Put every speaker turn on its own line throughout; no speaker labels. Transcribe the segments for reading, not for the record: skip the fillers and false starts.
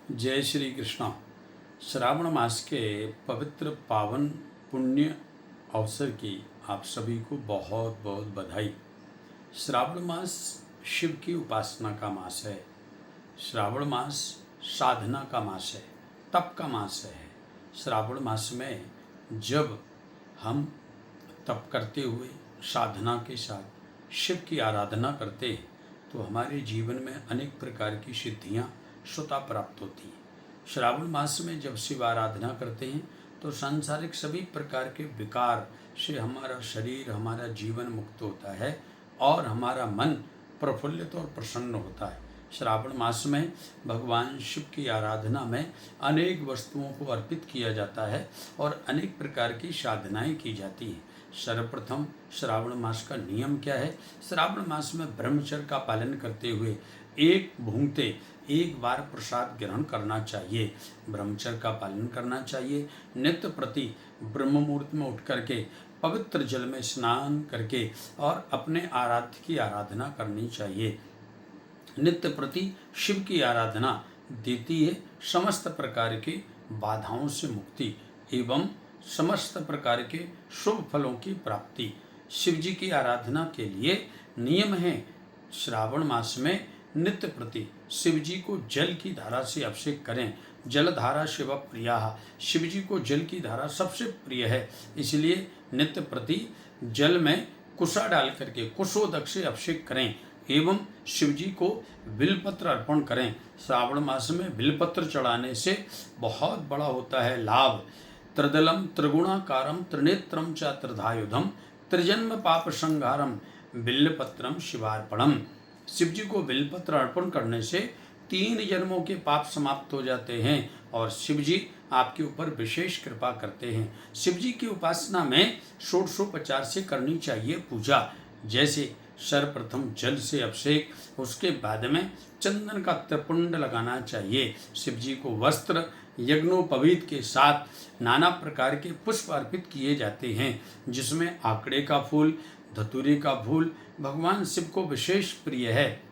जय श्री कृष्ण। श्रावण मास के पवित्र पावन पुण्य अवसर की आप सभी को बहुत बहुत बधाई। श्रावण मास शिव की उपासना का मास है। श्रावण मास साधना का मास है, तप का मास है। श्रावण मास में जब हम तप करते हुए साधना के साथ शिव की आराधना करते हैं तो हमारे जीवन में अनेक प्रकार की सिद्धियाँ स्वतः प्राप्त होती हैं। श्रावण मास में जब शिव आराधना करते हैं तो सांसारिक सभी प्रकार के विकार से हमारा शरीर, हमारा जीवन मुक्त होता है और हमारा मन प्रफुल्लित और प्रसन्न होता है। श्रावण मास में भगवान शिव की आराधना में अनेक वस्तुओं को अर्पित किया जाता है और अनेक प्रकार की साधनाएं की जाती हैं। सर्वप्रथम श्रावण मास का नियम क्या है? श्रावण मास में ब्रह्मचर्य का पालन करते हुए एक भूंगते एक बार प्रसाद ग्रहण करना चाहिए। ब्रह्मचर्य का पालन करना चाहिए। नित्य प्रति ब्रह्म मुहूर्त में उठ करके पवित्र जल में स्नान करके और अपने आराध्य की आराधना करनी चाहिए। नित्य प्रति शिव की आराधना देती है समस्त प्रकार की बाधाओं से मुक्ति एवं समस्त प्रकार के शुभ फलों की प्राप्ति। शिव जी की आराधना के लिए नियम है। श्रावण मास में नित्य प्रति शिव जी को जल की धारा से अभिषेक करें। जल धारा शिव प्रिया, शिव जी को जल की धारा सबसे प्रिय है, इसलिए नित्य प्रति जल में कुशा डाल करके कुशोदक से अभिषेक करें एवं शिव जी को बिलपत्र अर्पण करें। श्रावण मास में बिलपत्र चढ़ाने से बहुत बड़ा होता है लाभ। त्रिदलम त्रिगुणाकारम त्रिनेत्रम च त्रिधायुधम त्रिजन्म पाप संहारम बिल्लपत्रम शिवार्पणम। शिव जी को बिल्लपत्र अर्पण करने से 3 जन्मों के पाप समाप्त हो जाते हैं और शिव जी आपके ऊपर विशेष कृपा करते हैं। शिव जी की उपासना में षोडशोपचार से करनी चाहिए पूजा। जैसे सर्वप्रथम जल से अभिषेक, उसके बाद में चंदन का त्रिपुंड लगाना चाहिए। शिव जी को वस्त्र यज्ञोपवीत के साथ नाना प्रकार के पुष्प अर्पित किए जाते हैं, जिसमें आकड़े का फूल, धतूरे का फूल भगवान शिव को विशेष प्रिय है।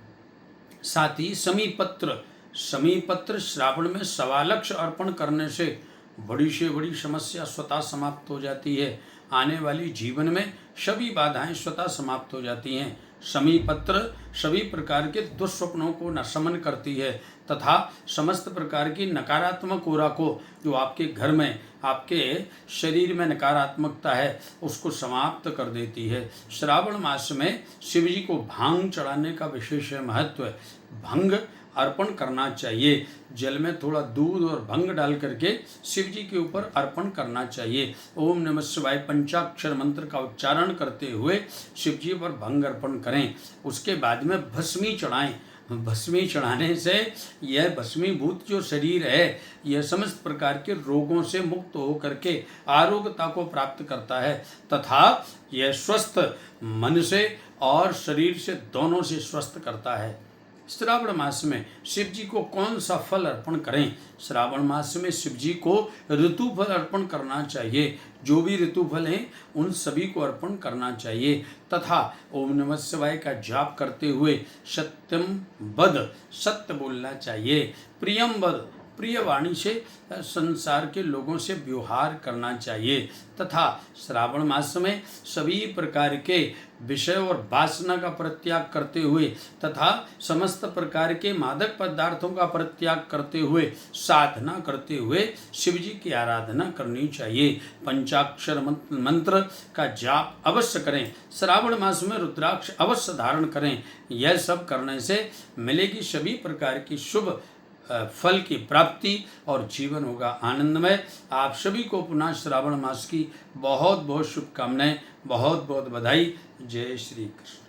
साथ ही समीपत्र श्रावण में 1.25 लाख अर्पण करने से बड़ी से बड़ी समस्या स्वतः समाप्त हो जाती है। आने वाली जीवन में सभी बाधाएं स्वतः समाप्त हो जाती हैं। समीपत्र सभी प्रकार के दुष्स्वप्नों को नशमन करती है तथा समस्त प्रकार की नकारात्मक ऊर्जा को, जो आपके घर में, आपके शरीर में नकारात्मकता है, उसको समाप्त कर देती है। श्रावण मास में शिव जी को भांग चढ़ाने का विशेष महत्व है। भंग अर्पण करना चाहिए। जल में थोड़ा दूध और भंग डाल करके शिव जी के ऊपर अर्पण करना चाहिए। ओम नमः शिवाय पंचाक्षर मंत्र का उच्चारण करते हुए शिव जी पर भंग अर्पण करें। उसके बाद में भस्मी चढ़ाएं। भस्मी चढ़ाने से यह भस्मीभूत जो शरीर है, यह समस्त प्रकार के रोगों से मुक्त हो करके आरोग्यता को प्राप्त करता है तथा यह स्वस्थ मन से और शरीर से दोनों से स्वस्थ करता है। श्रावण मास में शिव जी को कौन सा फल अर्पण करें? श्रावण मास में शिव जी को ऋतु फल अर्पण करना चाहिए। जो भी ऋतु फल हैं उन सभी को अर्पण करना चाहिए तथा ओम नमः शिवाय का जाप करते हुए सत्यम वद, सत्य बोलना चाहिए। प्रियम वद, प्रिय वाणी से संसार के लोगों से व्यवहार करना चाहिए तथा श्रावण मास में सभी प्रकार के विषय और वासना का परित्याग करते हुए तथा समस्त प्रकार के मादक पदार्थों का परित्याग करते हुए साधना करते हुए शिव जी की आराधना करनी चाहिए। पंचाक्षर मंत्र का जाप अवश्य करें। श्रावण मास में रुद्राक्ष अवश्य धारण करें। यह सब करने से मिलेगी सभी प्रकार की शुभ फल की प्राप्ति और जीवन होगा आनंदमय। आप सभी को पुनः श्रावण मास की बहुत बहुत शुभकामनाएं, बहुत बहुत बधाई। जय श्री कृष्ण।